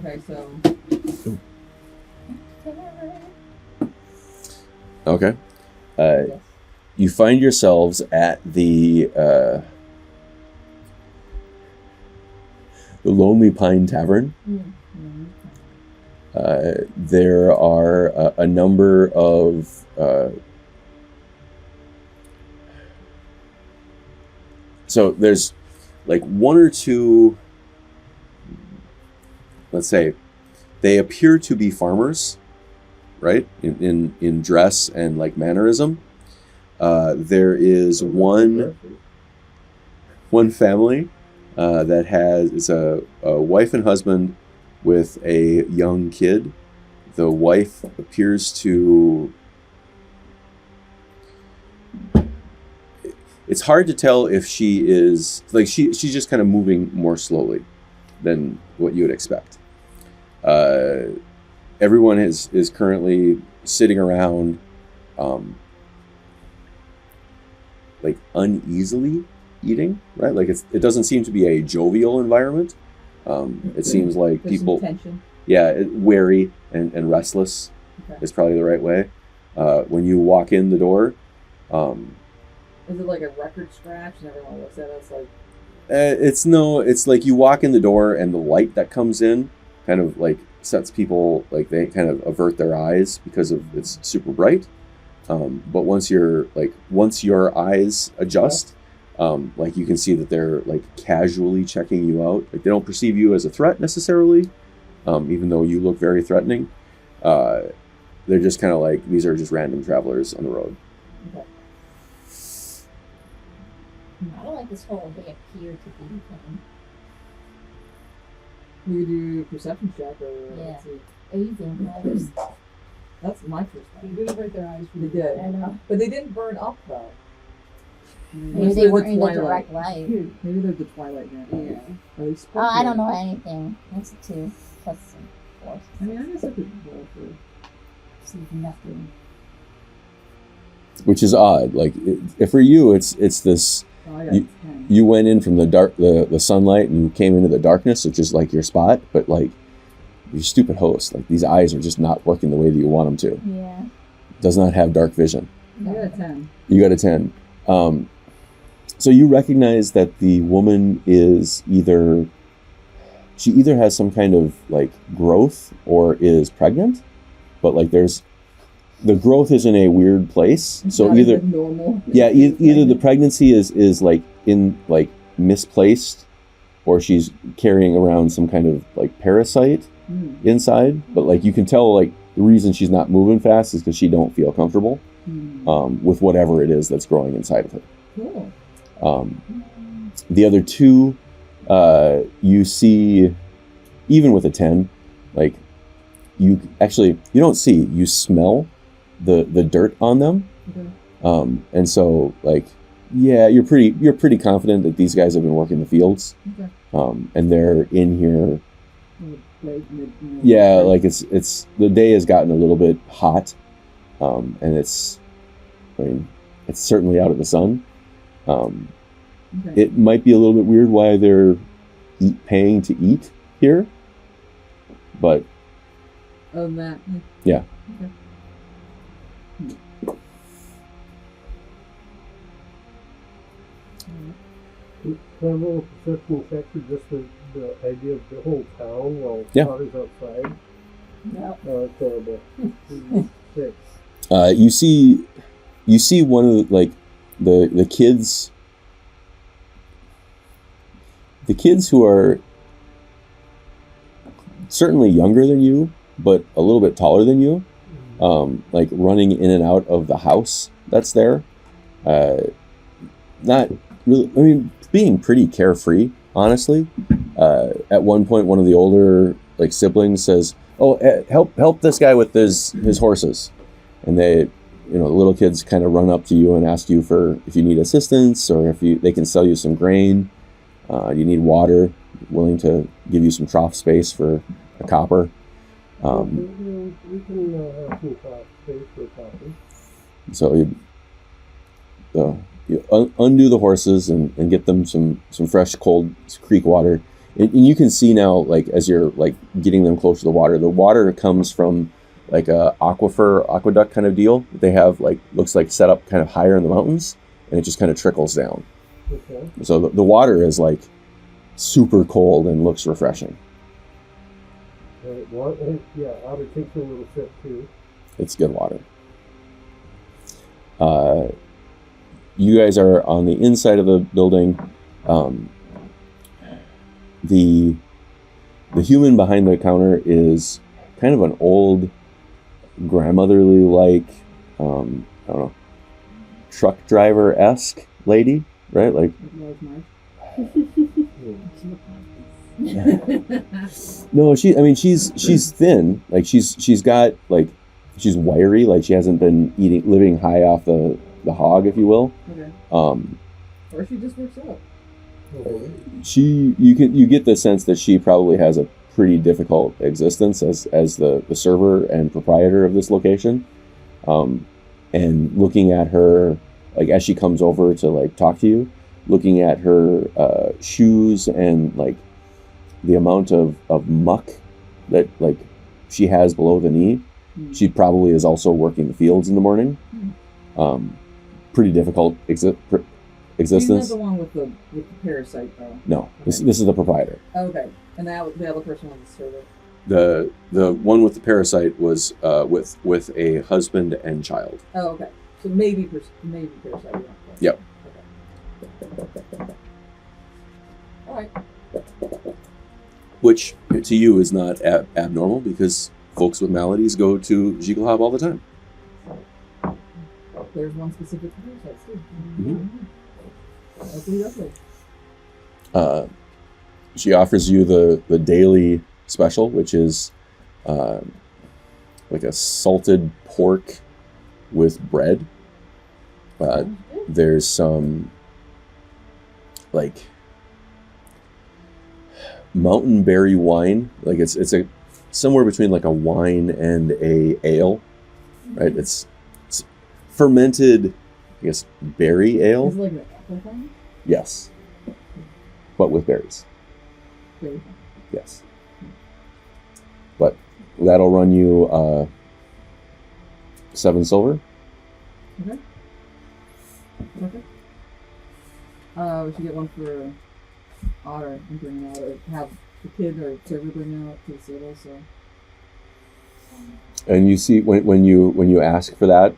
Okay, so. Okay. Yes. You find yourselves at the Lonely Pine Tavern. Mm-hmm. There are a number of so there's like one or two, let's say, they appear to be farmers, right? In dress and like mannerism. There is one family that is a wife and husband with a young kid. The wife appears to... It's hard to tell if she is... Like, she's just kind of moving more slowly than what you would expect. Everyone is currently sitting around like uneasily eating, right? Like it doesn't seem to be a jovial environment. It seems like There's people, some tension. yeah, wary and restless is probably the right way. When you walk in the door, is it like a record scratch and everyone looks at us like? It's like you walk in the door and the light that comes in kind of like sets people, like they kind of avert their eyes because of it's super bright. But once your eyes adjust, like you can see that they're like casually checking you out. Like they don't perceive you as a threat necessarily, even though you look very threatening. They're just kind of like, these are just random travelers on the road. Okay. I don't like this whole they appear to be thing. We do a perception check or Yeah. let's see. Anything. Others. That's my first They one. did avert their eyes. They did. I know. But they didn't burn up though. Maybe they weren't in the direct light. Maybe they're the twilight man. Yeah. Or they Oh, I don't know anything. That's a 2 plus 4. I mean, I guess I could roll for. See nothing. Which is odd. Like for you, it's this. Oh, I got 10. You went in from the sunlight and you came into the darkness, which is like your spot. But like, you stupid host. Like these eyes are just not working the way that you want them to. Yeah. Does not have dark vision. I got a 10. You got a 10. So you recognize that the woman is either has some kind of like growth or is pregnant, but like the growth is in a weird place. It's So not either even normal. yeah, either the pregnancy is like in like misplaced, or she's carrying around some kind of like parasite inside. But like you can tell like the reason she's not moving fast is because she don't feel comfortable with whatever it is that's growing inside of her. Cool. The other two, you see, even with a 10, like you don't see, you smell the dirt on them. Okay. And so like, yeah, you're pretty confident that these guys have been working the fields. Okay. And they're in here. Mid. Yeah, like it's the day has gotten a little bit hot. And it's certainly out of the sun. Okay. It might be a little bit weird why they're paying to eat here, but Other than that, yeah. Okay. Can I roll a perception check for just the idea of the whole town while Yeah. Otter's outside? No. Oh, it's horrible. 6. You see one of the kids. The kids who are certainly younger than you, but a little bit taller than you, like running in and out of the house that's there. Not really, I mean, being pretty carefree, honestly. at one point, one of the older like siblings says, "Oh, help this guy with his horses," and they, the little kids kind of run up to you and ask you for if you need assistance or if they can sell you some grain. You need water, willing to give you some trough space for a copper. We can have some space for coffee. So you undo the horses and get them some fresh, cold creek water. And you can see now, like, as you're like getting them close to the water comes from like a aqueduct kind of deal. They have looks like set up kind of higher in the mountains, and it just kind of trickles down. Okay. So the water is like super cold and looks refreshing. Otter takes a little sip too. It's good water. You guys are on the inside of the building. The human behind the counter is kind of an old, grandmotherly I don't know, truck driver-esque lady, right? Like. No, she's thin. Like she's got she's wiry. Like she hasn't been living high off the hog, if you will. Okay. Or she just works out. You get the sense that she probably has a pretty difficult existence as the server and proprietor of this location. And looking at her, like as she comes over to talk to you, looking at her shoes and the amount of muck that she has below the knee, she probably is also working the fields in the morning. Pretty difficult existence. She's not the one with the parasite, though. No, okay. This is the proprietor. Okay, and the other person was the server. The one with the parasite was with a husband and child. Oh, okay. So maybe parasite. Yep. Okay. All right. Which to you is not abnormal because folks with maladies go to Jigalhab all the time. There's one specific parasite too. She offers you the daily special, which is like a salted pork with bread. There's some mountain berry wine. It's a somewhere between a wine and a ale, right? It's fermented, I guess, berry ale. Is it like an apple thing? Yes, but with berries. Berry. Yes, but that'll run you 7 silver. Okay. Perfect. We should get one for Otter and bring out, or have the kid or server bring out to the stable. So. And you see when you ask for that,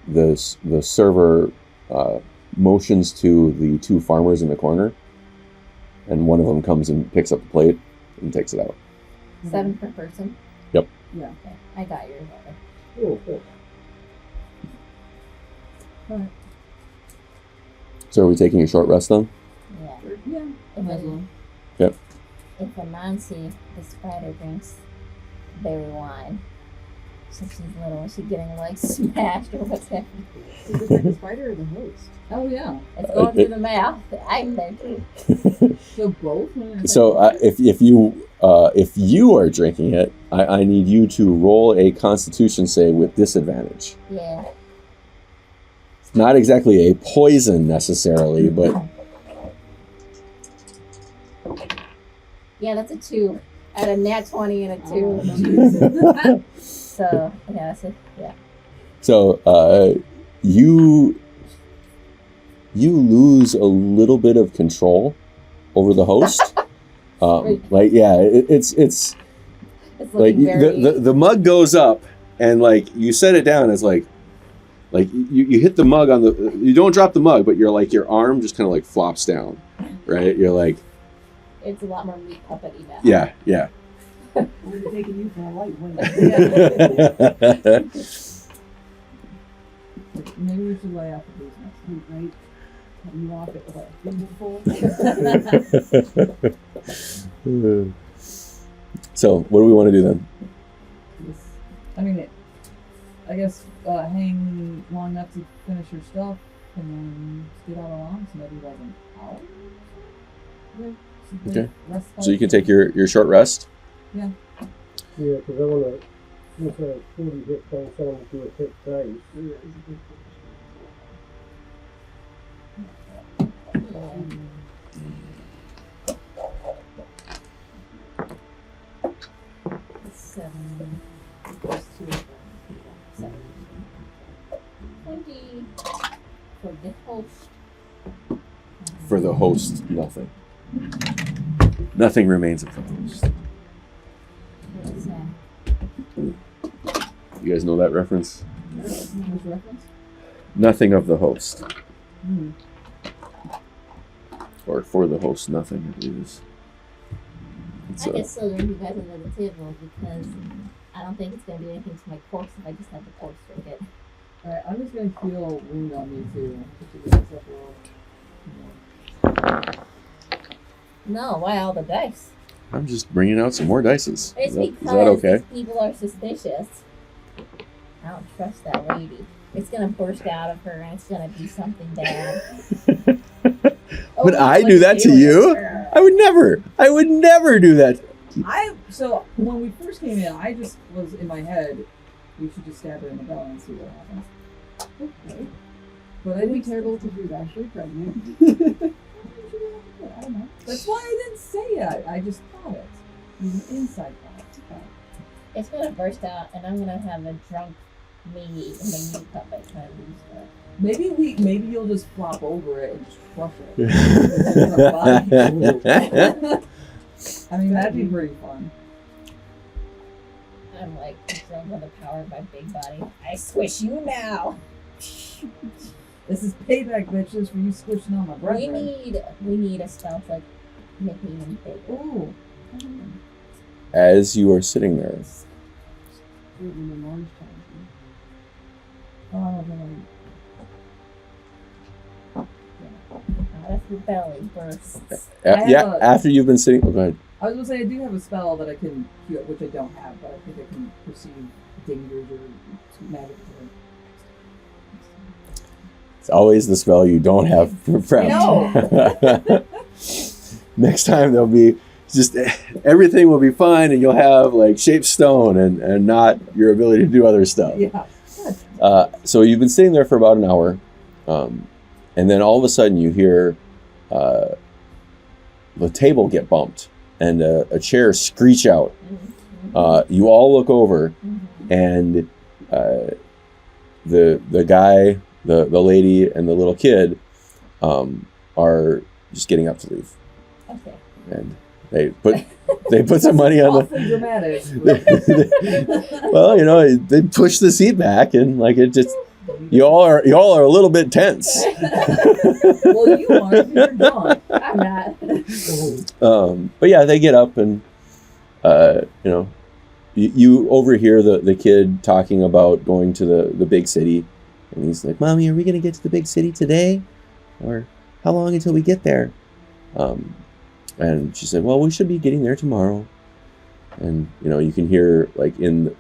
the server motions to the 2 farmers in the corner, and one of them comes and picks up the plate and takes it out. 7 per person? Yep. Yeah. Okay. I got yours. Oh, cool. All right. So are we taking a short rest then? Yeah. Yeah. Might as well. Yep. If Anansi, the spider, drinks berry wine, since she's little, is she getting smashed or what's happening? Is it the spider or the host? Oh yeah. It's going through the mouth. I'm there too. So both. So if you are drinking it, I need you to roll a Constitution save with disadvantage. Yeah. It's not exactly a poison necessarily, but yeah, that's a 2. I had a nat 20 and a 2. So yeah, that's it. Yeah. So you lose a little bit of control over the host. It's like the mug goes up and you set it down. It's like you hit the mug on you don't drop the mug, but your arm just kind of flops down, right? You're like. It's a lot more meat puppety now. Yeah. We're taking you for a lightweight. Maybe we should lay off the business, right? Cut you off at what? Before? So, what do we want to do then? I mean, I guess hang long enough to finish your stuff and then get out along, so maybe like an hour. Okay. So you can take your short rest. Yeah. Yeah, because I want to, since I have 40 hit points, I want to do a hit dice. Seven plus 2 is 7. 20 for the host. For the host, nothing. Nothing remains of the host. What is that? You guys know that reference? Which reference? Nothing of the host. Hmm. Or for the host, nothing, I believe is. I can still drink you guys under the table because I don't think it's going to do anything to my corpse if I just have the corpse drink it. Alright, I'm just gonna heal wound on me too. Just to get myself a little. No, why all the dice? I'm just bringing out some more dices. It's Is that because okay? these people are suspicious. I don't trust that lady. It's going to burst out of her and it's going to do something bad. Would I do that to you? I would never do that. So when we first came in, I just was in my head, we should just stab her in the belly and see what happens. Okay. But It'd be terrible if she was actually pregnant. I don't know. That's why I didn't say it. I just thought it. It was an inside thought. Okay. It's going to burst out and I'm going to have a drunk me in the meat cup by the time we start. Maybe you'll just flop over it and just crush it. I mean, that'd be pretty fun. I'm like drunk with the power of my big body. I squish you now. This is payback, bitches, for you squishing on my brethren. We need a spell to like make me even bigger. Ooh. As you are sitting there, Oh, Out of your belly bursts. after you've been sitting. Oh, go ahead. I was gonna say I do have a spell that I can heal, which I don't have, but I think I can perceive dangers or magic. It's always the spell you don't have prepped. No. Next time there'll be just everything will be fine, and you'll have like shaped stone and not your ability to do other stuff. Yeah. So you've been sitting there for about an hour, and then all of a sudden you hear the table get bumped and a chair screech out. You all look over, and the guy, the lady, and the little kid are just getting up to leave. Okay. And they put some money on Awfully dramatic. Well, they push the seat back, and like it just you all are a little bit tense. Well, you are. You're gone. I'm not. But yeah, they get up, and you overhear the kid talking about going to the big city, and he's like, "Mommy, are we gonna get to the big city today, or how long until we get there?" And she said, "Well, we should be getting there tomorrow." And you can hear like in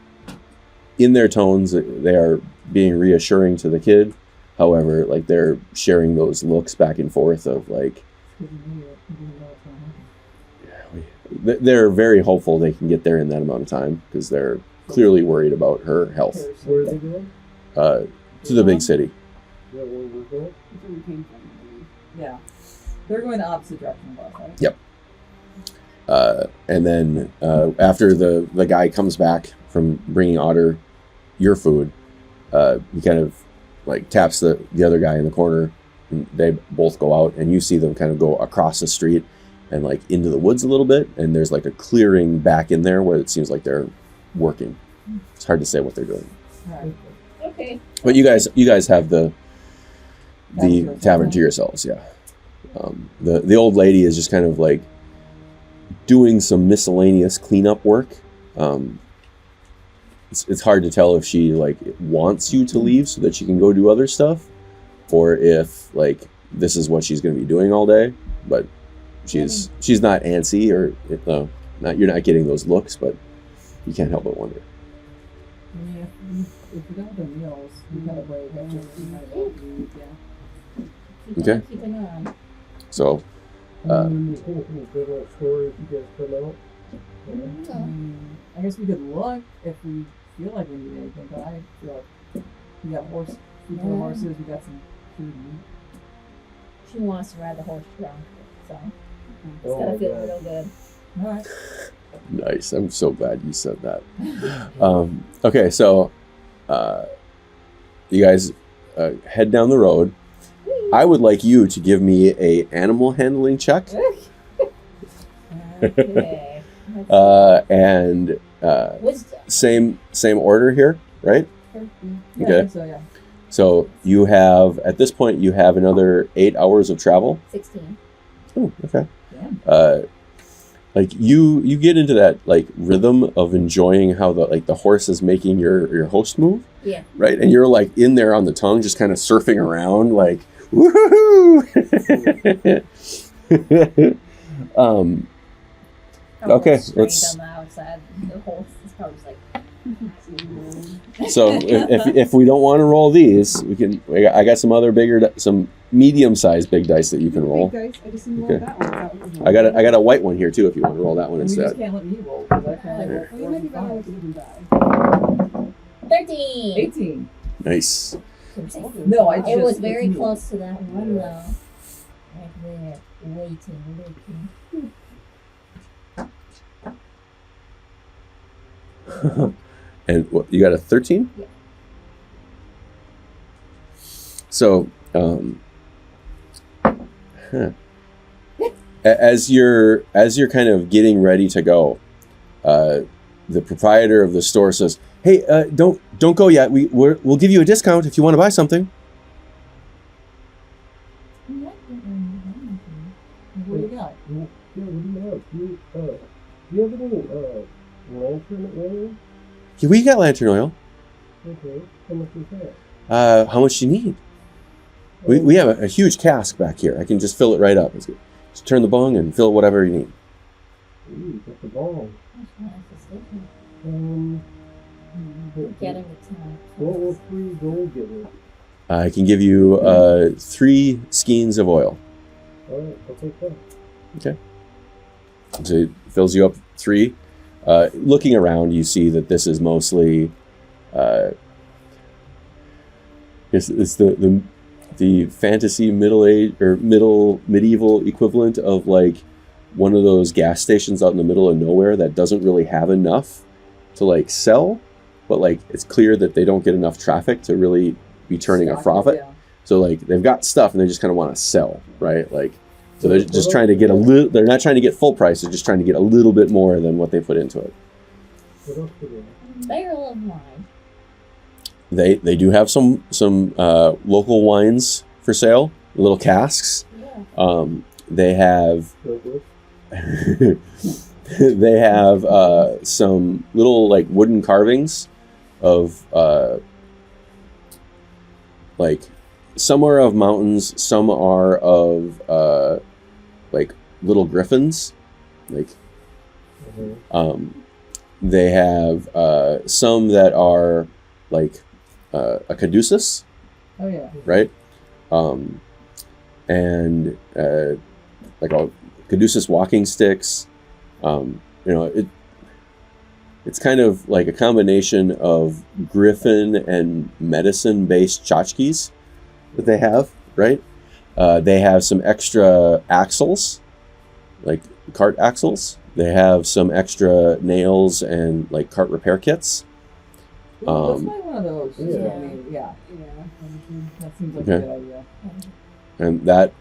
their tones they are being reassuring to the kid. However, like they're sharing those looks back and forth of like they're very hopeful they can get there in that amount of time because they're clearly worried about her health. Where are they going? To the big city. Is that where we're going? That's where we came from. Yeah. They're going the opposite direction of us, right? Yep. And then after the guy comes back from bringing Otter your food, he kind of like taps the other guy in the corner, and they both go out, and you see them kind of go across the street and like into the woods a little bit, and there's like a clearing back in there where it seems like they're working. It's hard to say what they're doing. All right. Okay. But you guys have the tavern to yourselves, yeah. The old lady is just kind of like doing some miscellaneous cleanup work. It's hard to tell if she like wants you to leave so that she can go do other stuff, or if like this is what she's going to be doing all day. But she's not antsy or not. You're not getting those looks, but you can't help but wonder. I mean, if we don't have the meals, we gotta wait. We might as well eat, yeah. Okay. Keeping on. So, Anything general stories you guys come out? I guess we could look if we feel like we need anything, but I feel like we got food for the horses, we got some food and eat. She wants to ride the horse drunk, so it's Oh, gotta feel God. real good. Alright. nice. I'm so glad you said that. Okay, so you guys head down the road. I would like you to give me a animal handling check. Okay. And Wisdom. same order here, right? Yeah, Okay. So yeah. So you have, at this point, you have another 8 hours of travel. 16. Oh, okay. Yeah. Like you get into that like rhythm of enjoying how the horse is making your host move, Yeah. right? And you're like in there on the tongue, just kind of surfing around, like woohoo! Okay, let's- On the outside, the horse is probably just like. So if we don't want to roll these, we can. I got some other some medium-sized big dice that you can roll. Big dice. I just didn't Okay. roll that one. That was I got a white one here too. If you want to roll that one And you just instead. can't let me roll, because I can only roll Well, you might be better 4 with and even die. 13! 18. Nice. No, I just. It was very it's me. close to that one, though. Right there, waiting, looking. And what, you got a 13? Yeah. So, as you're kind of getting ready to go, the proprietor of the store says, "Hey, don't go yet. We'll give you a discount if you want to buy something." What do you got? Yeah, what do you have? Do you have any lantern oil? Yeah, we got lantern oil. Okay, how much is that? How much do you need? We have a huge cask back here. I can just fill it right up. Just turn the bung and fill whatever you need. Ooh, got the ball. Getting the time. What will 3 gold give me? I can give you 3 skeins of oil. Alright, I'll take that. So it fills you up 3. Looking around, you see that this is mostly it's the fantasy middle age or medieval equivalent of like one of those gas stations out in the middle of nowhere that doesn't really have enough to like sell, but like it's clear that they don't get enough traffic to really be turning a Stock it, profit. yeah. So like they've got stuff and they just kind of want to sell, right? Like so they're just trying to get a little. They're not trying to get full price. They're just trying to get a little bit more than what they put into it. What else do they have? Barrel of wine. They do have some local wines for sale, little casks. Yeah. They have Douglas? they have some little like wooden carvings of like some are of mountains, some are of like little griffins, like they have some that are like a caduceus, Oh yeah. right? And like a caduceus walking sticks. It's kind of like a combination of griffin and medicine-based tchotchkes that they have, right? They have some extra axles, like cart axles. They have some extra nails and like cart repair kits. Let's buy one of those. Yeah. I mean, yeah. That seems like Okay. a good idea. And that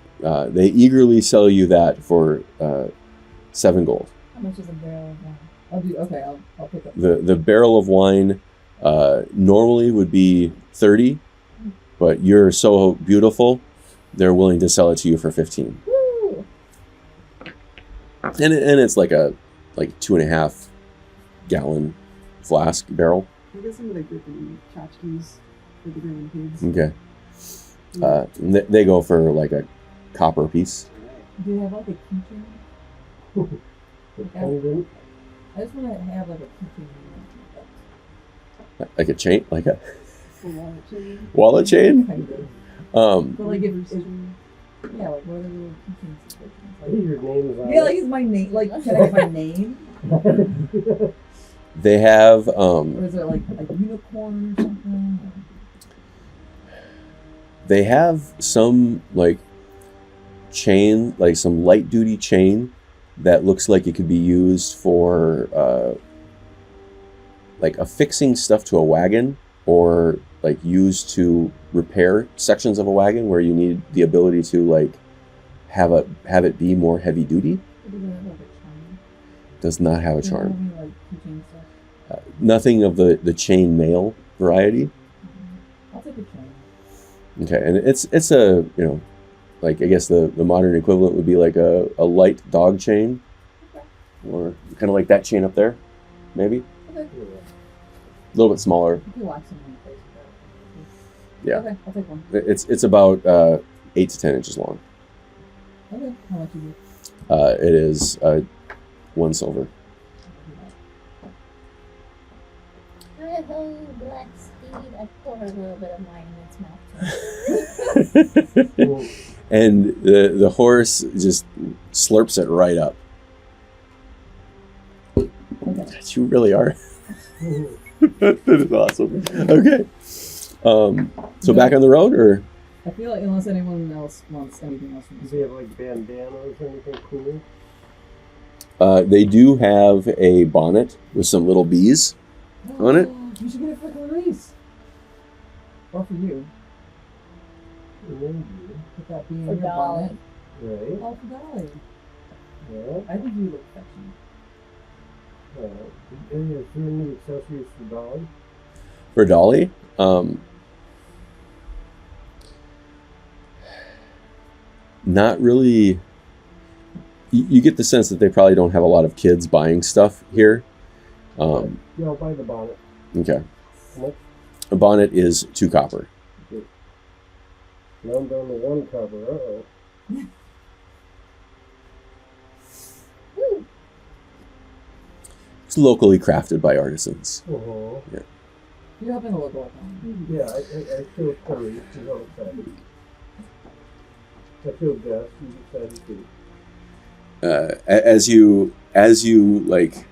they eagerly sell you that for 7 gold. How much is a barrel of wine? I'll pick up. The barrel of wine normally would be 30, but you're so beautiful, they're willing to sell it to you for 15. Woo! And it's like a 2.5 gallon flask barrel. I guess some of the gripping tchotchkes for the grandkids. Okay. And they go for like a copper piece. Do you have like a keychain? Pendant. I just want to have like a keychain. Like a chain, like a A wallet chain. wallet chain. Kind of. Um, But like if Chain. yeah, like what are the little keychains? I think your name is on Yeah, like is my name like can I get my name? it. they have Or is it like a unicorn or something? they have some like chain, like some light duty chain that looks like it could be used for like affixing stuff to a wagon, or like used to repair sections of a wagon where you need the ability to like have it be more heavy duty. Or does it have like a charm? Does not have a Do you have charm. any, like keychain stuff? Nothing of the chain mail variety. I'll take a chain. Okay, and it's a, you know, like I guess the modern equivalent would be like a light dog chain, or kind of like that chain up there, maybe Okay. a little bit smaller. You can watch someone face it. Yeah. Okay, I'll take one. It's about 8 to 10 inches long. Okay. How much is it? It is 1 silver. Hi-ho, black steed. I pour a little bit of mine in its mouth. And the horse just slurps it right up. Okay. You really are. That is awesome. Okay. So back on the road, or I feel like unless anyone else wants anything else from Do this. they have like bandanas or anything cool? they do have a bonnet with some little bees on it. You should get it for Clarice. Or for you. Maybe. Put that bee in For your Dolly. bonnet. Right? Oh, for Dolly. Yeah. I think you look fetching. And is there any accessories for dogs? For Dolly, not really. You get the sense that they probably don't have a lot of kids buying stuff here. Yeah, I'll buy the bonnet. Okay. How much? A bonnet is 2 copper. Now I'm down to 1 cover. Uh-oh. Woo. It's locally crafted by artisans. Uh-huh. You're helping a local economy. Yeah, I feel courage. She's all excited. I feel Jess. She's excited too. As you like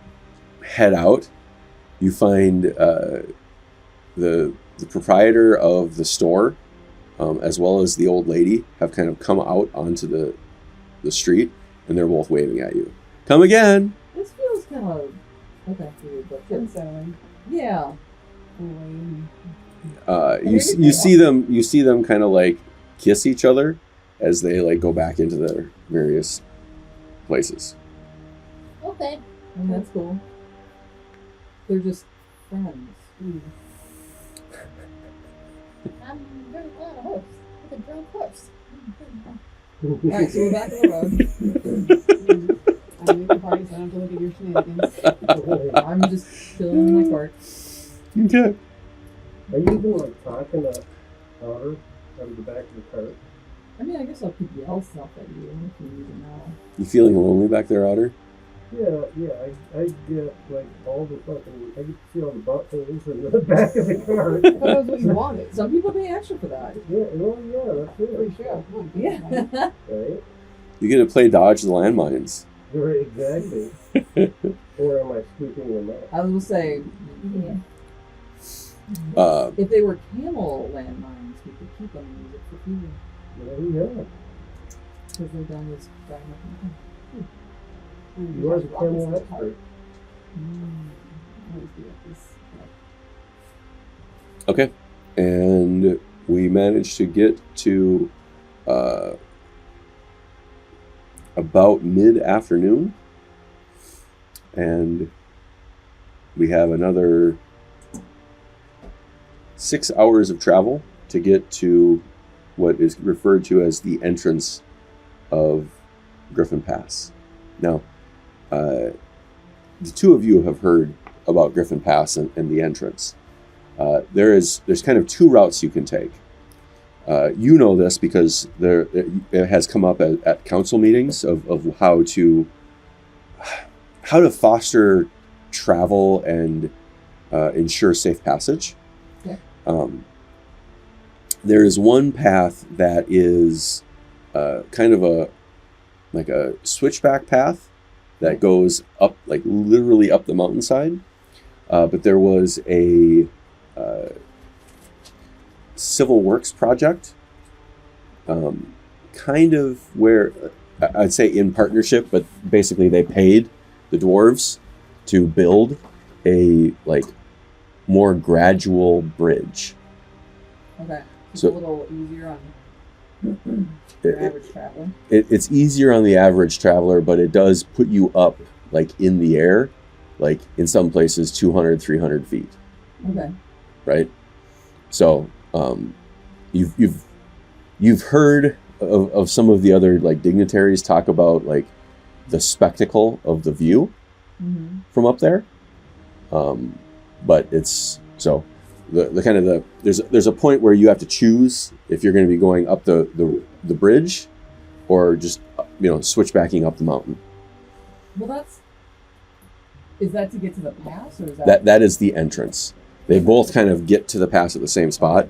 head out, you find the proprietor of the store, as well as the old lady, have kind of come out onto the street, and they're both waving at you. Come again. This feels kind of okay for you, but Unsettling. yeah. You see them kind of like kiss each other as they like go back into their various places. Okay. I mean, that's cool. They're just friends. I'm very on a horse. With a drunk horse. Alright, so we're back on the road. I'm at the party, so I don't have to look at your shenanigans. I'm just chilling in my cart. Okay. Are you even like talking to Otter out of the back of the cart? I mean, I guess I'll keep yell stuff at you if you need to know. You feeling lonely back there, Otter? Yeah. I get like all the fucking. I get to see all the buttholes in the back of the cart. I thought that was what you wanted. Some people pay extra for that. Yeah, well, yeah, that's Pretty it. sure. Come on, Yeah. Right? You get to play dodge the landmines. Right, exactly. Or am I scooping them up? I was gonna say, Yeah. if they were camel landmines, we could keep them and use it for fuel. Yeah. Because they're done with driving up and You are the camel expert. Okay. And we managed to get to about mid-afternoon, and we have another 6 hours of travel to get to what is referred to as the entrance of Griffin Pass. Now, the two of you have heard about Griffin Pass and the entrance. There's kind of 2 routes you can take. you know this because it has come up at council meetings of how to foster travel and ensure safe passage. Yeah. There is one path that is kind of a switchback path that goes up, like literally up the mountainside. But there was a civil works project, kind of where I'd say in partnership, but basically they paid the dwarves to build a more gradual bridge. Okay. It's So- a little easier on your average traveler. It's easier on the average traveler, but it does put you up in the air, in some places 200, 300 feet, Okay. right? So you've heard of some of the other dignitaries talk about the spectacle of the view Mm-hmm. from up there, but it's so there's a point where you have to choose if you're going to be going up the bridge or just switch backing up the mountain. Well, is that to get to the pass, or is That is the entrance. They both kind of get to the pass at the same spot,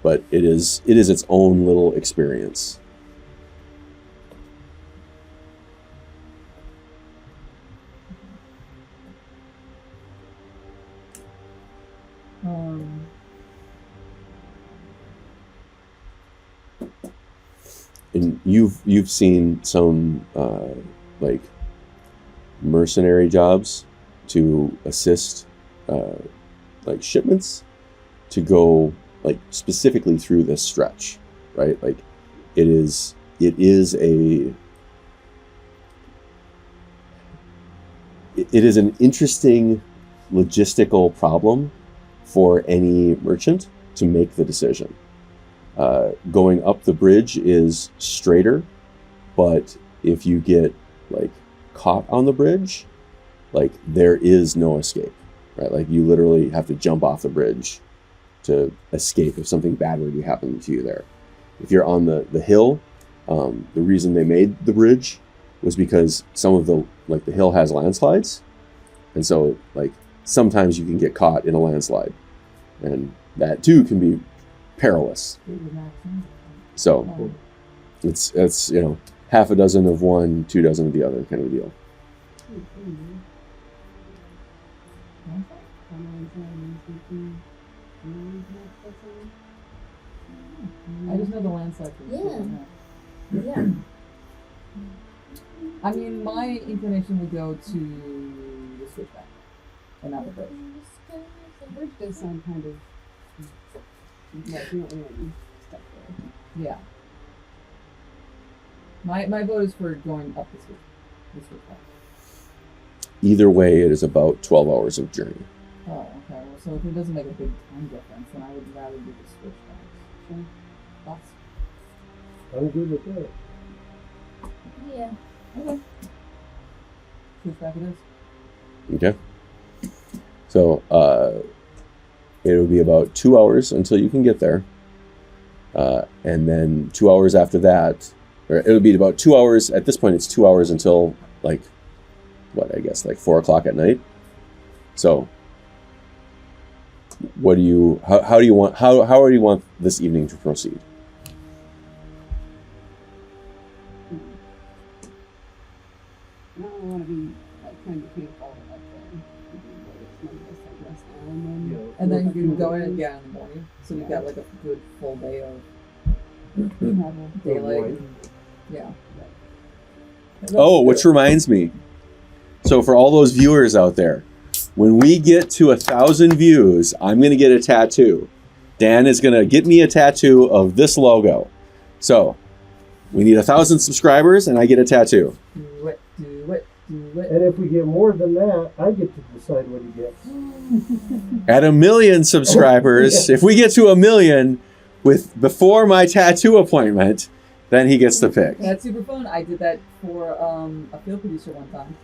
but it is its own little experience. And you've seen some mercenary jobs to assist shipments to go specifically through this stretch, right? It is an interesting logistical problem for any merchant to make the decision. Going up the bridge is straighter, but if you get caught on the bridge, there is no escape, right? You literally have to jump off the bridge to escape if something bad were to happen to you there. If you're on the hill, the reason they made the bridge was because some of the hill has landslides, and so sometimes you can get caught in a landslide, and that too can be perilous. So it's half a dozen of one, 2 dozen of the other kind of a deal. I just know the landslide. Yeah. I mean, my inclination would go to the switchback and not the bridge. The bridge does sound kind of like you don't really want to be stuck there. Yeah. My vote is for going up the switchback. Either way, it is about 12 hours of journey. Oh, okay. Well, so if it doesn't make a big time difference, then I would rather do the switchback. Sure. Thoughts? I'm good with that. Yeah. Okay. Switchback it is. Okay. So it'll be about 2 hours until you can get there. And then 2 hours after that, or it'll be about 2 hours. At this point, it's 2 hours until 4 o'clock at night. So how do you want this evening to proceed? I don't want to be trying to camp all up there. Rest now and then. And then you can go in again in the morning. So we've got a good full day of daylight. And, yeah. Oh, which reminds me. So for all those viewers out there, when we get to 1,000 views, I'm going to get a tattoo. Dan is going to get me a tattoo of this logo. So we need 1,000 subscribers and I get a tattoo. Do it. And if we get more than that, I get to decide what he gets. At 1 million subscribers, if we get to 1 million before my tattoo appointment, then he gets the pick. That's super fun. I did that for a field producer one time.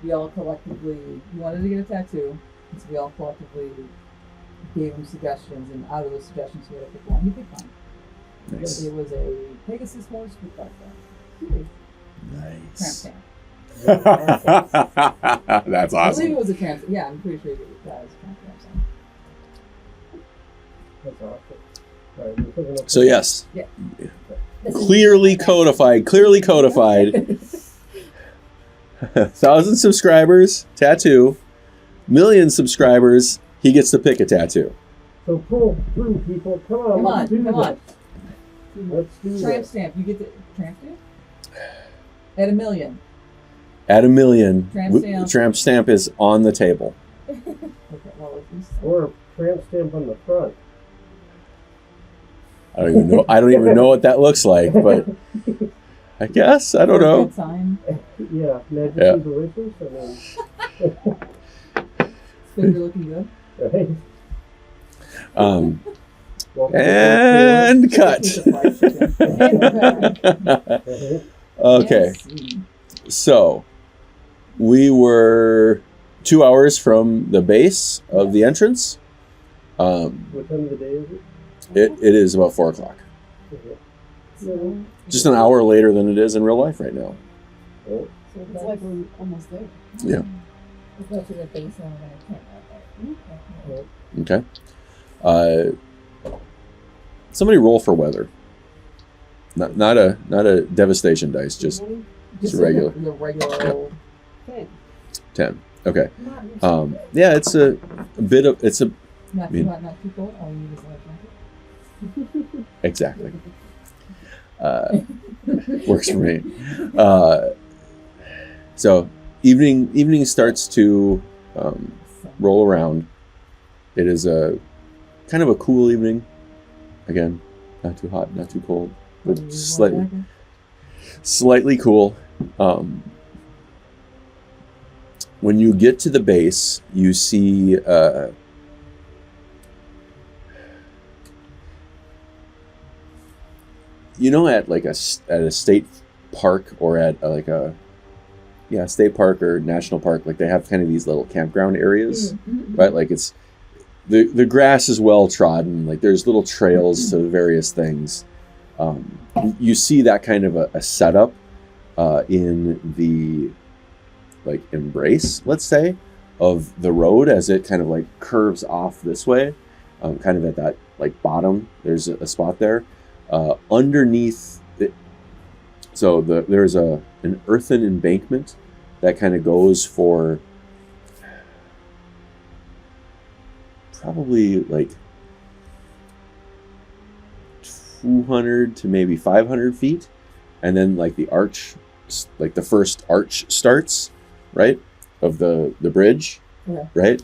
We all collectively, he wanted to get a tattoo, and so we all collectively gave him suggestions, and out of those suggestions, he had to pick one. He picked one. Nice. It was a Pegasus horse with background. Nice. Tramp stamp. That's I believe awesome. it was a tramp. Yeah, I'm pretty sure that was a tramp stamp. That's awesome. All right, we're picking up So yes, This is- clearly codified. 1,000 subscribers, tattoo. 1,000,000 subscribers, he gets to pick a tattoo. So pull through, people. Come on, Come let's on, do come on. this. Let's do Tramp this. stamp. You get the tramp stamp? At 1,000,000. At 1,000,000, Tramp stamp. tramp stamp is on the table. Okay, well, at least. Or a tramp stamp on the front. I don't even know what that looks like, but I guess I don't know. Good sign. Yeah, magically Yeah. delicious. I mean, Finger looking good. right? Um, Welcome to and cut. Piece of fried chicken. Right? Okay, Yes. so we were 2 hours from the base of the entrance. What time of the day is it? It is about 4 o'clock. Okay. So, Just an hour later than it is in real life right now. Oh, so It's that's like we're almost there. Yeah. We'll go to the base and we're gonna camp out there. Okay. Somebody roll for weather. Not a devastation dice, just just regular. The regular old. Okay. 10. Okay. Yeah, it's a bit of it's a Not mean- too hot, not too cold. All you need is a light blanket. exactly. Works for me. So evening starts to roll around. It is a kind of a cool evening. Again, not too hot, not too cold, but slightly cool. When you get to the base, you see at like at a state park or at like a state park or national park, like they have kind of these little campground areas, right? Like it's the grass is well trodden, like there's little trails to various things. You see that kind of a setup in the like embrace, let's say, of the road as it kind of like curves off this way, kind of at that like bottom. There's a spot there underneath it. So there's an earthen embankment that kind of goes for probably like 200 to maybe 500 feet, and then like the arch, like the first arch starts, right, of the bridge, Yeah. right,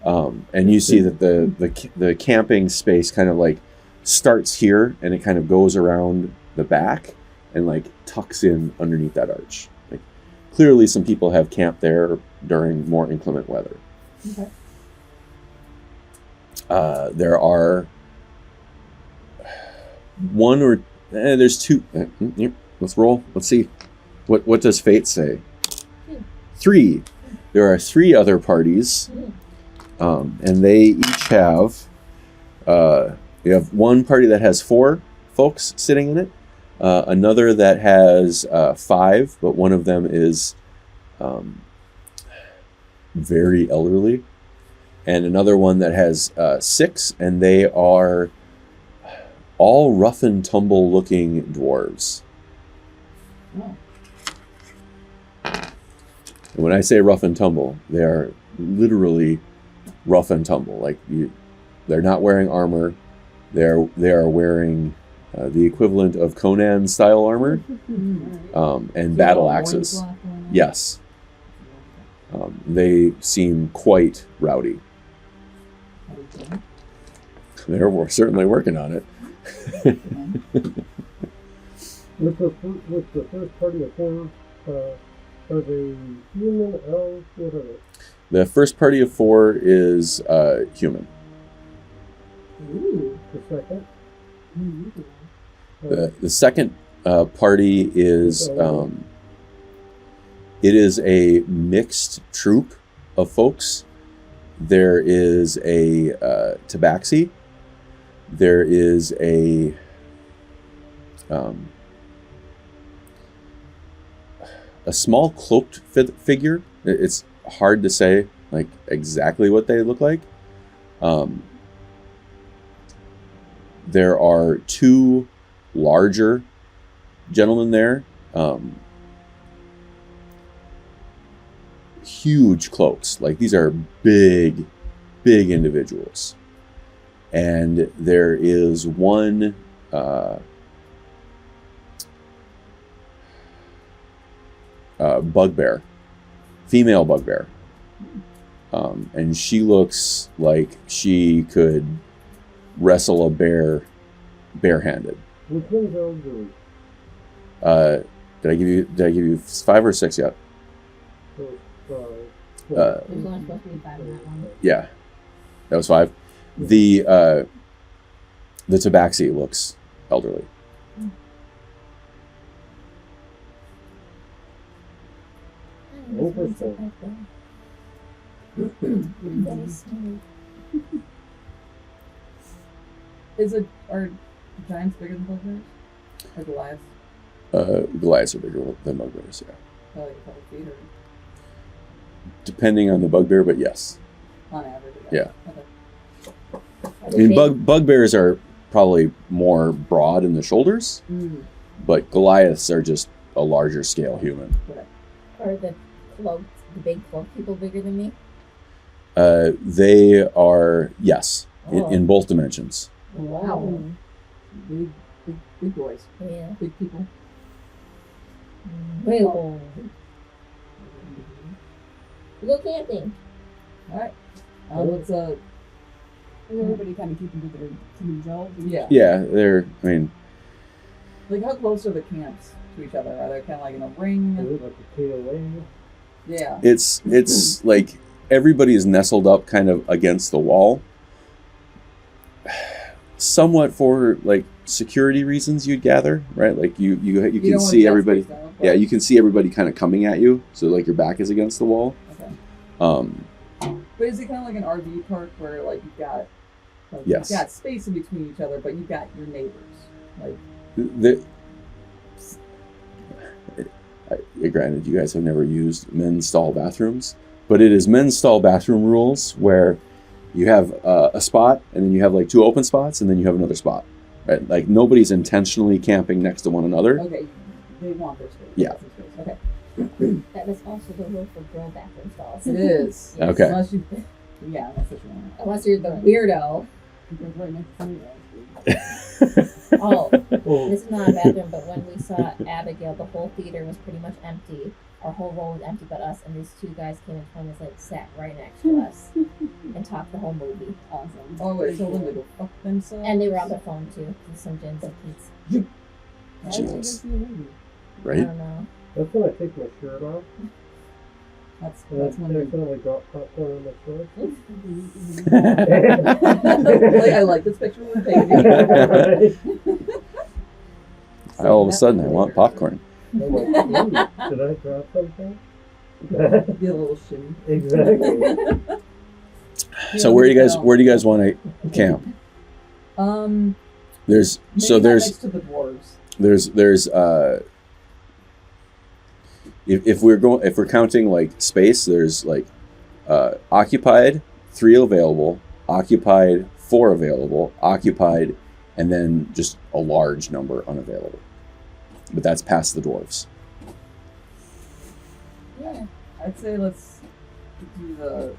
and you see that the camping space kind of like starts here and it kind of goes around the back and like tucks in underneath that arch. Like clearly some people have camped there during more inclement weather. Okay. There are one or there's two. Let's roll. Let's see. What does fate say? 3. There are 3 other parties, and they each have. You have one party that has 4 folks sitting in it, another that has 5, but one of them is very elderly, and another one that has 6, and they are all rough and tumble looking dwarves. Oh. And when I say rough and tumble, they are literally rough and tumble. Like they're not wearing armor. They are wearing the equivalent of Conan style armor and battle axes. Yes. They seem quite rowdy. They're certainly working on it. With the first party of 4, are they human, elves, what are they? The first party of 4 is human. Ooh. The second? The second party is it is a mixed troop of folks. There is a tabaxi. There is a a small cloaked figure. It's hard to say like exactly what they look like. There are two larger gentlemen there. Huge cloaks. Like these are big individuals. And there is one bugbear, female bugbear. And she looks like she could wrestle a bear barehanded. Which one's elderly? Did I give you 5 or 6 yet? There's only supposed to be 5 in that one. Yeah, that was 5. The tabaxi looks elderly. Interesting. Very smooth. Are giants bigger than bugbears? Or Goliaths? Goliaths are bigger than bugbears, yeah. Like a couple feet or Depending on the bugbear, but yes. on average? Yeah. Okay. I mean, bugbears are probably more broad in the shoulders, but Goliaths are just a larger scale human. Are the big cloaked people bigger than me? They are, yes, Oh. in both dimensions. Wow. Big boys. Yeah. Big people. Well. We go camping. Alright. Let's Is everybody kind of keeping to themselves? yeah. Yeah, they're, I mean, Like how close are the camps to each other? Are they kinda like in a ring? Is it like a KOA? Yeah. it's like everybody is nestled up kind of against the wall. Somewhat for like security reasons, you'd gather, right? Like you You can don't see want everybody. to down, Yeah, you can see everybody kind of coming at you, so like your back is against the wall. Okay. But is it kind of like an RV park where like you've got Yes. you've got space in between each other, but you've got your neighbors? Like granted, you guys have never used men's stall bathrooms, but it is men's stall bathroom rules where you have a spot, and then you have like 2 open spots, and then you have another spot. Right? Like nobody's intentionally camping next to one another. okay, they want their space. Yeah. That's their space. Okay. That is also the rule for girl bathroom stalls. It is. Okay. Unless you, yeah, that's what you want. Unless you're the weirdo. Because right next to me, Oh, Oh, this is not a bathroom, but when we saw Abigail, the whole theater was pretty much empty. Our whole row was empty but us, and these 2 guys came in front of us, like, sat right next to us and talked the whole movie. awesome. Oh, wait, told them to go fuck themselves? And they were on their phone, too, with some gins and Pete's. Jesus. I Right? don't know. that's when I take my shirt off. That's And when I you accidentally drop popcorn on my shirt. like, I like this picture with baby. All of a sudden, I want popcorn. I'm like, ooh, did I drop something? Get a little shimmy. Exactly. So where do you guys want to camp? There's Maybe not next to the dwarves. if we're counting like space, there's like occupied 3 available, occupied 4 available, occupied, and then just a large number unavailable. But that's past the dwarves. Yeah. I'd say let's do the.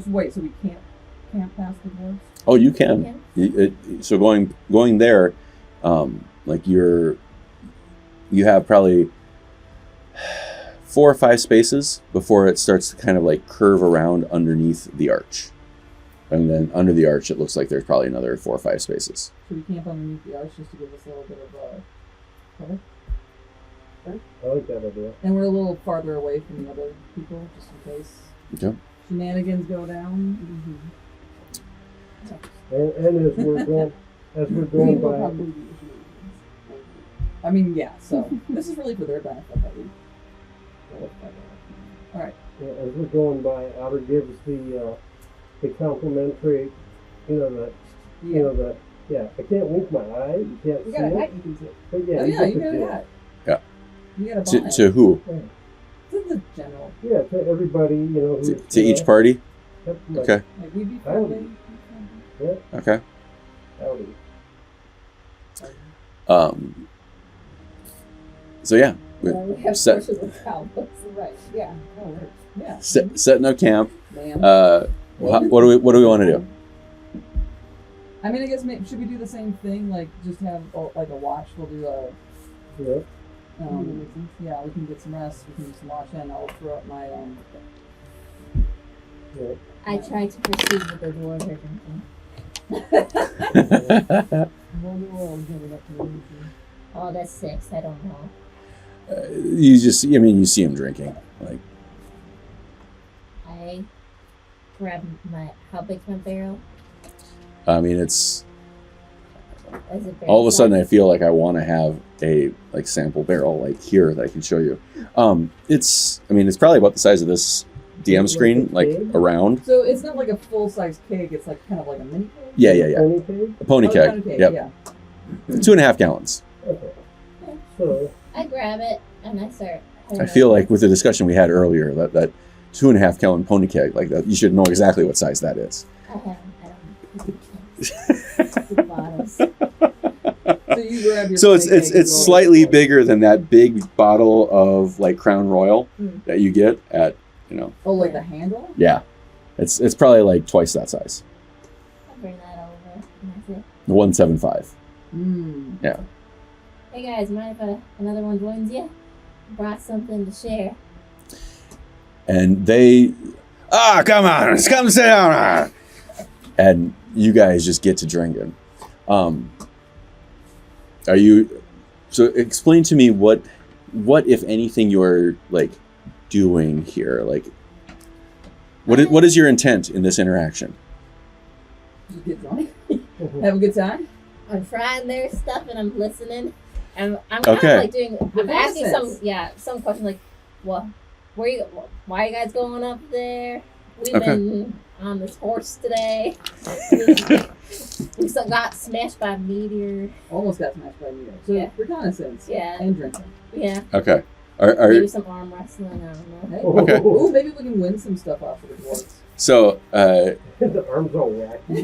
Wait, so we can't camp past the dwarves? Oh, you can. So going there, like you have probably 4 or 5 spaces before it starts to kind of like curve around underneath the arch. And then under the arch, it looks like there's probably another 4 or 5 spaces. Should we camp underneath the arch just to give us a little bit of cover? I like that idea. And we're a little farther away from the other people, just in case Okay. shenanigans go down. And as we're going People by, probably do I mean, yeah. So this is really for their benefit that we. All right. as we're going by, Otter gives the complimentary, that Yeah, I can't wink my eye. You can't You see got a hat it. you can see. But yeah, Oh you yeah, get you the got a gist. hat. Yeah. You got a To, bonnet. to who? To the general. Yeah, to everybody, you know. To, who's, to each party? Yep, like, Okay. Like we'd be Howdy. friendly. Okay. Howdy. So yeah, We have Set- horses with cowboys. Right. Yeah. Oh, right. Yeah. setting up camp. Man. What do we want to do? I mean, I guess should we do the same thing? Like just have like a watch. We'll do a. Yeah. Yeah, we can get some rest. We can do some watch, and I'll throw up my Yeah. I tried to proceed with the dwarves are drinking. Oh, that's 6. I don't know. You see him drinking. Like, I grab how big's my barrel? I mean, it's Is it very all of a sudden I size? feel like I want to have a like sample barrel like here that I can show you. It's probably about the size of this DM screen, like around. So it's not like a full size keg. It's like kind of like a mini keg. Yeah. Pony pig? A pony Oh, keg. pony keg, Yep. Yeah. 2.5 gallons. Okay. So, I grab it and I start. I feel like with the discussion we had earlier that 2.5 gallon pony keg like that, you should know exactly what size that is. I don't the bottles. So you grab your. So pony keg and it's go slightly over it. bigger than that big bottle of like Crown Royal that you get at Oh, like the handle? yeah. It's probably like twice that size. I'll bring that over and I say, 175. Mm. Yeah. hey guys, mind if another one joins you? Brought something to share. And they come on, come sit down. And you guys just get to drinking. So explain to me what if anything you're like doing here? Like what is your intent in this interaction? Just get drunk. Have a good time. I'm trying their stuff and I'm listening. I'm kind Okay. of like doing. I'm asking Nonsense. some questions like, why are you guys going up there? We've Okay. been on this horse today. we got smashed by a meteor. Almost got smashed by a meteor. So Yeah. reconnaissance. Yeah. And drinking. Yeah, Okay. Are maybe some arm wrestling. I don't know. Hey. Okay. Ooh, maybe we can win some stuff off of the dwarves. so the arms all wacky.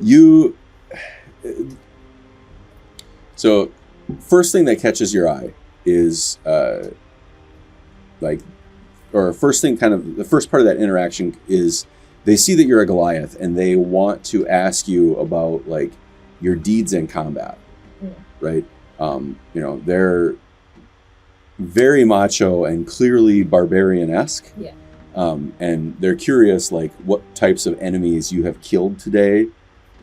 you so first thing that catches your eye is first thing, kind of the first part of that interaction is they see that you're a Goliath and they want to ask you about like your deeds in combat. Right. They're very macho and clearly barbarian-esque. Yeah. And they're curious, like, what types of enemies you have killed today,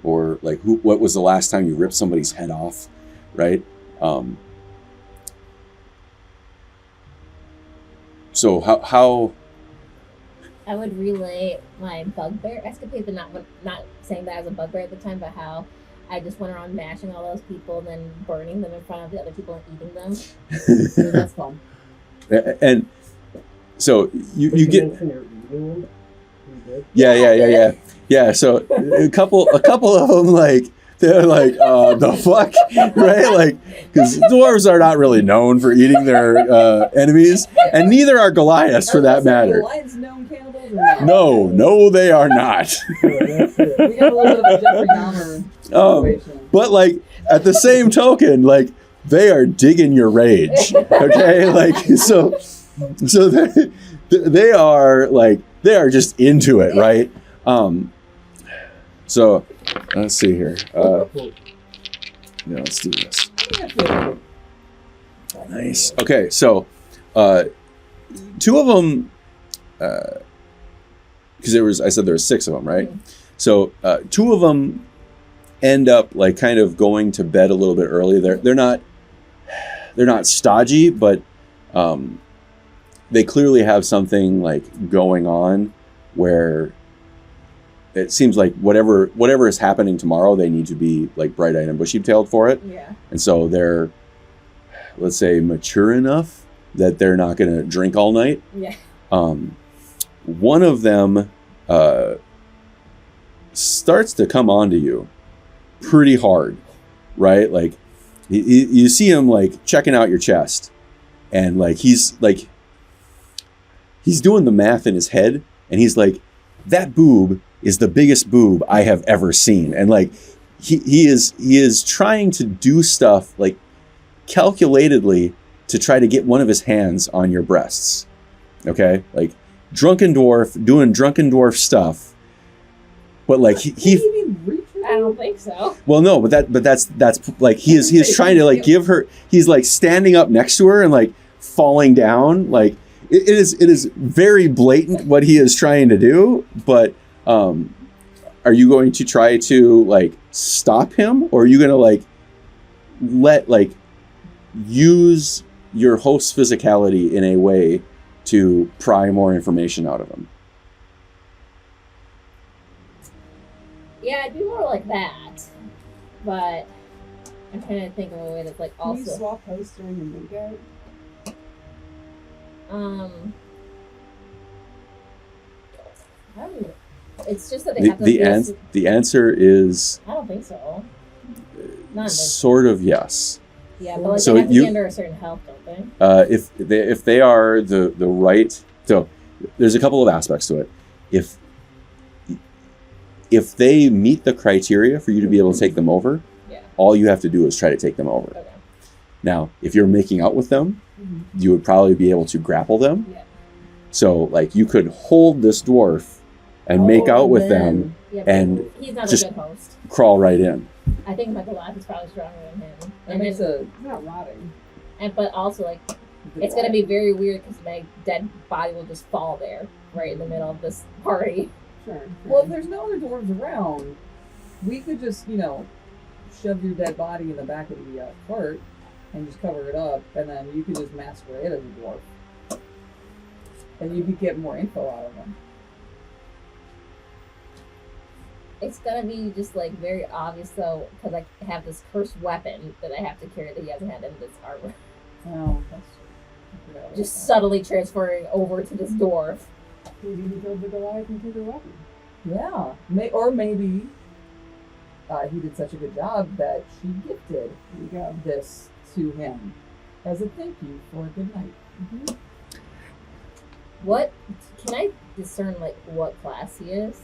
or like what was the last time you ripped somebody's head off, right? So how I would relay my bugbear escapade, but not saying that I was a bugbear at the time, but how I just went around mashing all those people, then burning them in front of the other people and eating them. So that's fun. and so you get mention you're eating them? You did? yeah. So a couple of them like. They're like, the fuck, right? Like, because dwarves are not really known for eating their enemies, and neither are Goliaths for that matter. Goliaths known cannibals or not? No, they are not. So that's it. We got a little bit of a Jeffrey Dahmer situation. But like, at the same token, like, they are digging your rage, okay? Like, so they are just into it, right? So let's see here. Let's do this. Nice. Okay, so two of them, because I said there were 6 of them, right? So 2 of them end up like kind of going to bed a little bit early. They're not stodgy, but they clearly have something like going on where it seems like whatever is happening tomorrow, they need to be like bright-eyed and bushy-tailed for it. Yeah. And so they're, let's say, mature enough that they're not going to drink all night. Yeah. One of them starts to come onto you pretty hard, right? Like you see him like checking out your chest, and like he's doing the math in his head, and he's like, that boob is the biggest boob I have ever seen. And like he is trying to do stuff like calculatedly to try to get one of his hands on your breasts. Okay? Like drunken dwarf doing drunken dwarf stuff. But like he I don't think so. well, no, but that's like he is trying to like give her, he's like standing up next to her and like falling down. Like it is very blatant what he is trying to do, but are you going to try to like stop him, or are you going to like use your host's physicality in a way to pry more information out of him? Yeah, it'd be more like that. But I'm trying to think of a way that's like Can you also. swap host during the makeout? I don't know. It's just that they have to The answer is I don't think so. Not in this. sort of yes. Yeah, but like So they have to you- be under a certain health, don't they? If they are the right, so there's a couple of aspects to it. If they meet the criteria for you to be able to take them over, Yeah. all you have to do is try to take them over. Okay. Now, if you're making out with them, you would probably be able to grapple them. Yeah. So, like, you could hold this dwarf and make out with them, Yeah, And but he's not just- a good host. crawl right in. I think my Goliath is probably stronger than him. That And makes then, It's not rotting. but also like it's gonna be very weird because my dead body will just fall there, right in the middle of this party. Sure. Well, if there's no other dwarves around, we could just, shove your dead body in the back of the cart and just cover it up, and then you could just masquerade as a dwarf. And you could get more info out of them. It's gonna be just like very obvious though, because I have this cursed weapon that I have to carry that he hasn't had in this armor. Oh, that's true. Just subtly transferring over to this dwarf. Maybe he killed the Goliath and took her weapon. Yeah. Maybe he did such a good job that she gifted There you go. this to him as a thank you for a good night. What can I discern like what class he is?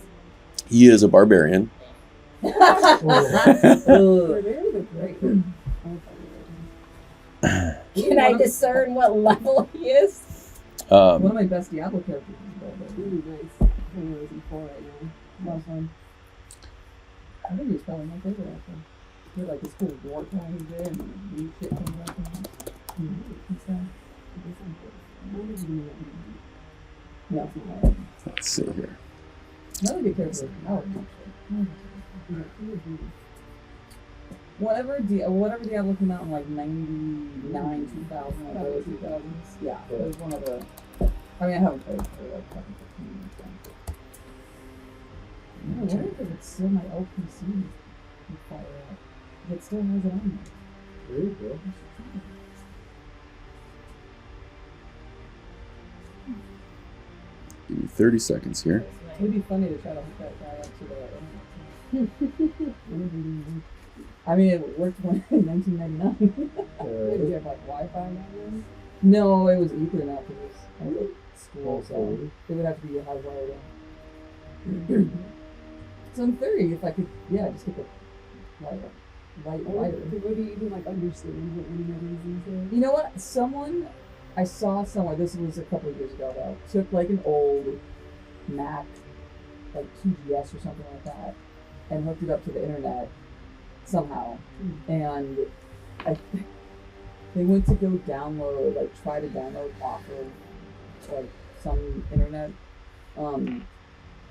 He is a barbarian. They're Ugh. the great. Can I discern what level he is? One of my best Diablo characters is Velvet. Ooh, nice. I think it was in 4 right now. Last one. I think he was probably my favorite actually. He had like this cool war tie he did and new shit comes out from him. And stuff. Yeah, it's not bad. Let's see here. Another good character is Howard, actually. Whatever Diablo came out in like 99, 2000, like early 2000s. Yeah, it was one of the. I mean, I haven't played for like fucking 15 years. I wonder if it's still my LPC. Fire up. It still has it on there. There you go. Give me 30 seconds here. It'd be funny to try to hook that guy up to the. I mean, it worked when in 1999. Did you have like Wi-Fi now? No, it was Ethernet for this. I was at school, so Okay. it would have to be hardwired in. So in theory, if I could, just get the light lighter. What do you even like understand what internet is these days? You know what? I saw somewhere, this was a couple of years ago though, took like an old Mac, like 2GS or something like that, and hooked it up to the internet somehow. And they went to go try to download off of like some internet. I don't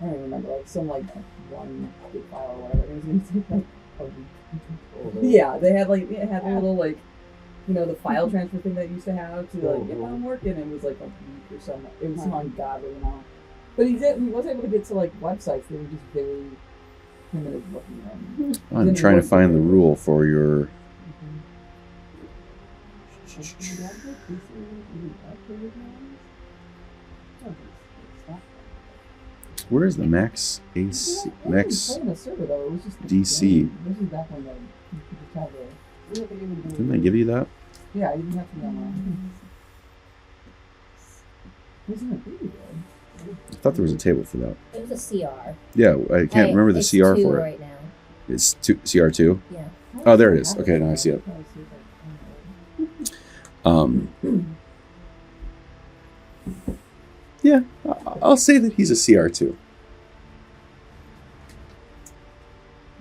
even remember, like some like 1 big file or whatever. It was gonna take like a week. Yeah, they had a little like, the file transfer thing that you used to have to like, if I'm working, it was like a week or something. It was ungodly amount. But he was able to get to like websites. They were just very primitive looking. I'm trying to find the rule for your. Where is the max AC? Max Playing a server though. It was just DC. This is back when you could just have a. Didn't I give you that? Yeah, you didn't have to be online. Wasn't it pretty good? I thought there was a table for that. It was a CR. Yeah, I can't remember the it's CR 2 for it. right now. It's CR2. Yeah. Oh, there it is. Okay, now I see it. Yeah, I'll say that he's a CR2.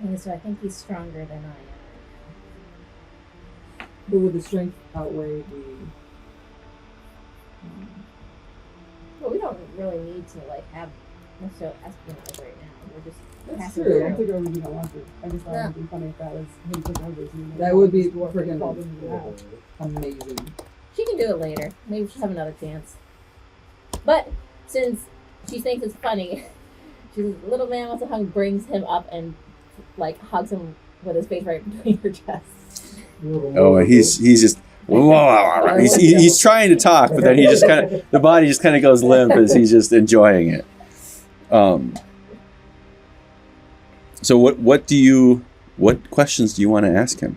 And so I think he's stronger than I am. But would the strength outweigh the? But we don't really need to like have necessarily espionage right now. We're just That's passing true. I through. don't think we don't want to. I just thought it would be funny if that was him taking over. That would be dwarf friggin' called him out. Amazing. She can do it later. Maybe she'll have another chance. But since she thinks it's funny, she's little man wants a hug, brings him up and like hugs him with his face right between her chests. Oh, he's just. He's trying to talk, but then he just kind of the body just kind of goes limp as he's just enjoying it. So what questions do you want to ask him?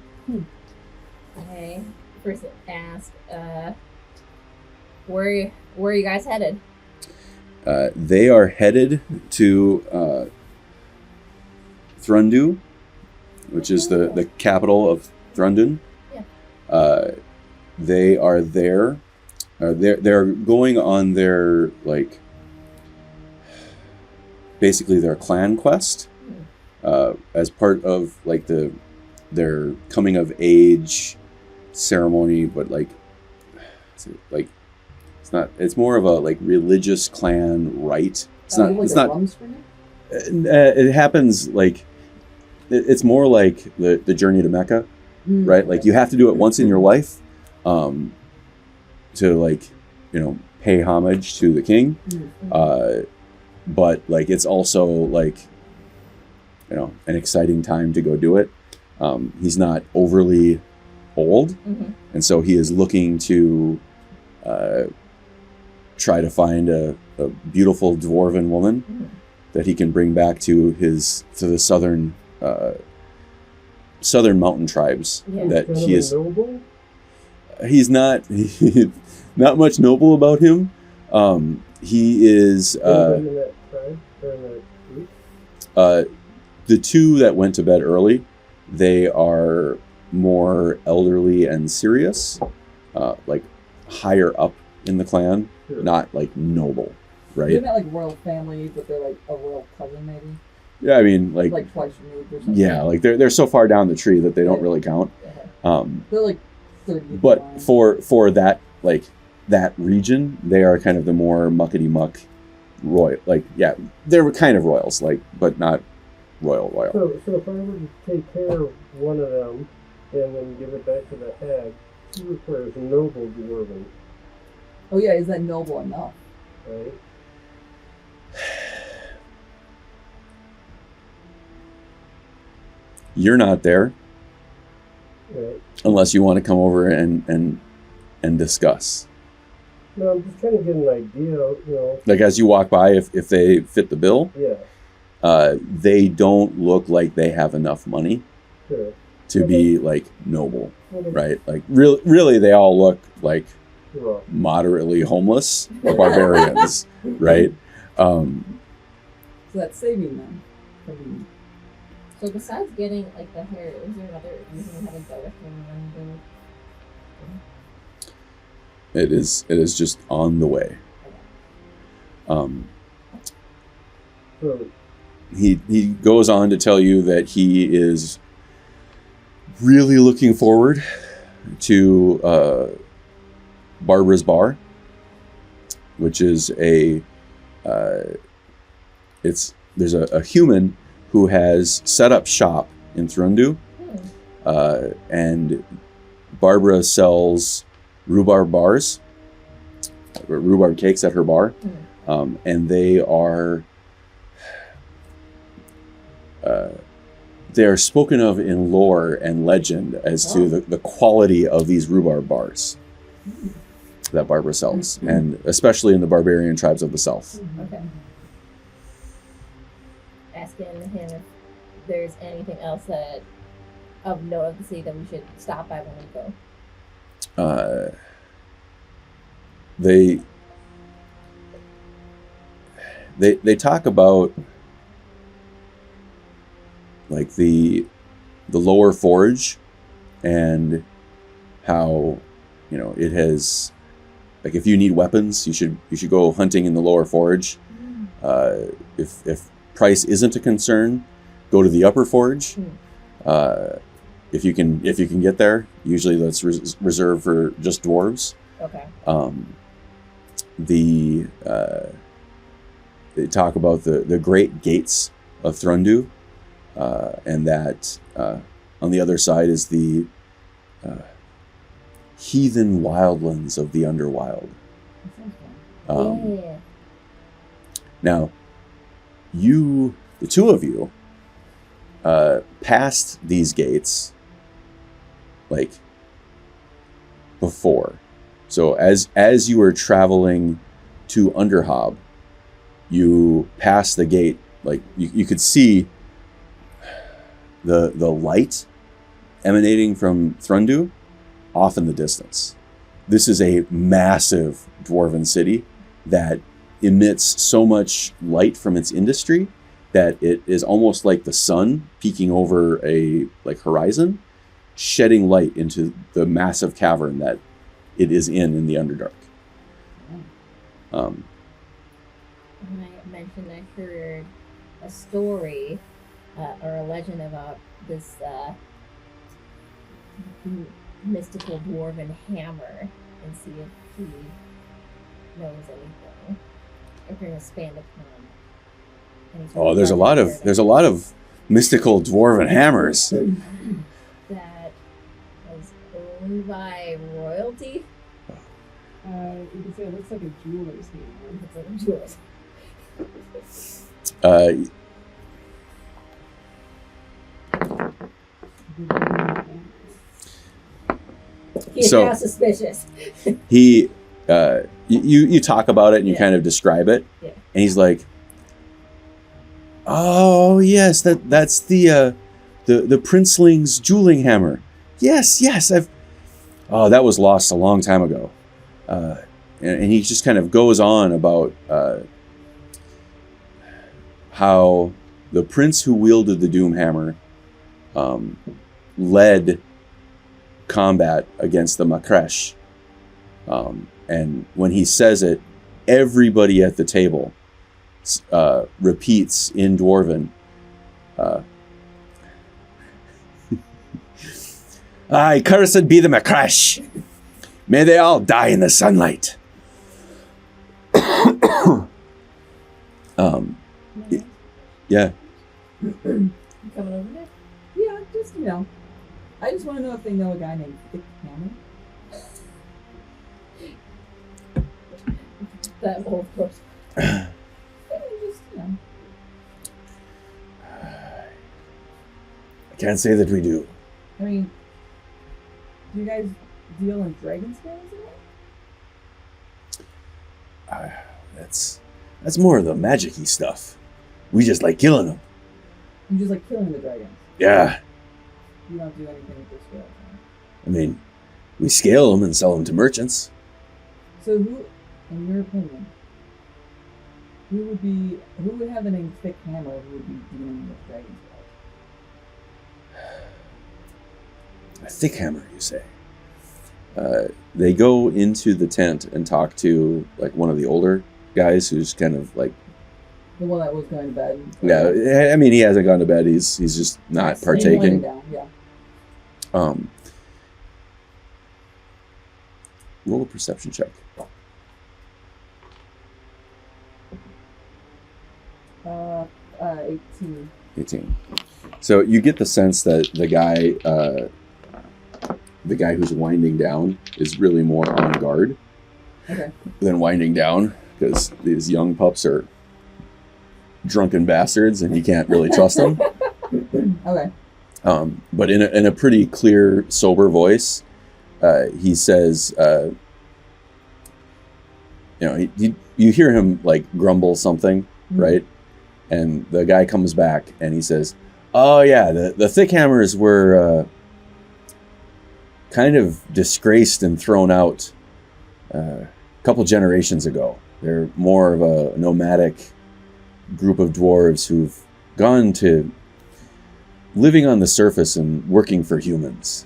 Okay, first ask, where are you guys headed? They are headed to Thrundu, which is the capital of Thrundun. Yeah. They are there. They're going on their basically their clan quest as part of their coming of age ceremony, but it's more of a religious clan rite. It's not. It's not. It happens it's more like the journey to Mecca, right? Like you have to do it once in your life. To pay homage to the king, but it's also an exciting time to go do it. He's not overly old, and so he is looking to try to find a beautiful dwarven woman that he can bring back to the southern mountain tribes that he is. Noble? He's not much noble about him. He is the two that went to bed early. They are more elderly and serious, higher up in the clan, not noble, right? They're not royal family, but they're a royal cousin maybe. Yeah, I mean twice removed or something. Yeah, they're so far down the tree that they don't really count. They're 30. But for that that region, they are kind of the more muckety muck royal. They're kind of royals, but not royal. So if I were to take care of one of them and then give it back to the hag, he requires noble dwarven, Oh yeah, is that noble enough? right? You're not there Right. unless you want to come over and discuss. No, I'm just trying to get an idea, As you walk by, if they fit the bill, Yeah, they don't look like they have enough money sure. to be noble, Okay. right? Really, they all look Rough. moderately homeless barbarians, right? So that's saving them. From So besides getting the hair, is there another reason we haven't go with him? It is just on the way. So, He goes on to tell you that he is really looking forward to Barbara's Bar, which is there's a human who has set up shop in Thrundu, and Barbara sells rhubarb bars, rhubarb cakes at her bar, and they are spoken of in lore and legend as to the quality of these rhubarb bars that Barbara sells, and especially in the barbarian tribes of the south. Okay. him if there's anything else that of note of the city that we should stop by when we go. They talk about like the lower forge and how it has, like, if you need weapons, you should go hunting in the lower forge. If price isn't a concern, go to the upper forge. If you can get there, usually that's reserved for just dwarves. Okay. They talk about the great gates of Thrundu, and that on the other side is the heathen wildlands of the Underwild. Yeah. Now, the two of you, passed these gates like before. So as you were traveling to Underhob, you passed the gate. Like you could see the light emanating from Thrundu off in the distance. This is a massive dwarven city that emits so much light from its industry that it is almost like the sun peeking over a horizon, shedding light into the massive cavern that it is in the Underdark. When I mentioned I heard a story or a legend about this mystical dwarven hammer, and see if he knows anything. If you're gonna expand upon. Oh, there's a lot of mystical dwarven hammers. That was owned by royalty. You can say it looks like a jeweler's hammer. It's like a jeweler's. He's So- now suspicious. He, you talk about it and you kind of describe it, Yeah. and he's like, "Oh yes, that's the princeling's jeweling hammer. Yes, that was lost a long time ago." And he just kind of goes on about how the prince who wielded the Doom Hammer led combat against the Makresh. And when he says it, everybody at the table repeats in Dwarven, "Aye, cursed be the Makresh. May they all die in the sunlight." Yeah. You coming over there? Yeah, just I just want to know if they know a guy named Thick Hammer. That whole course. Just I can't say that we do. I mean, do you guys deal in dragon scales at all? That's more of the magic-y stuff. We just like killing them. You just like killing the dragons. Yeah. You don't do anything with this scale. I mean, we scale them and sell them to merchants. So who, in your opinion, who would have the name Thick Hammer who would be dealing with dragon scales? A thick hammer, you say? They go into the tent and talk to one of the older guys who's kind of like, The one that was going to bed. yeah. I mean, he hasn't gone to bed. He's just not partaking. Down, yeah. Roll a perception check. 18. 18. So you get the sense that the guy who's winding down is really more on guard than winding down, because these young pups are drunken bastards and you can't really trust them. Okay. But in a pretty clear, sober voice, he says, you hear him grumble something, right? And the guy comes back and he says, "Oh yeah, the Thickhammers were kind of disgraced and thrown out a couple generations ago. They're more of a nomadic group of dwarves who've gone to living on the surface and working for humans.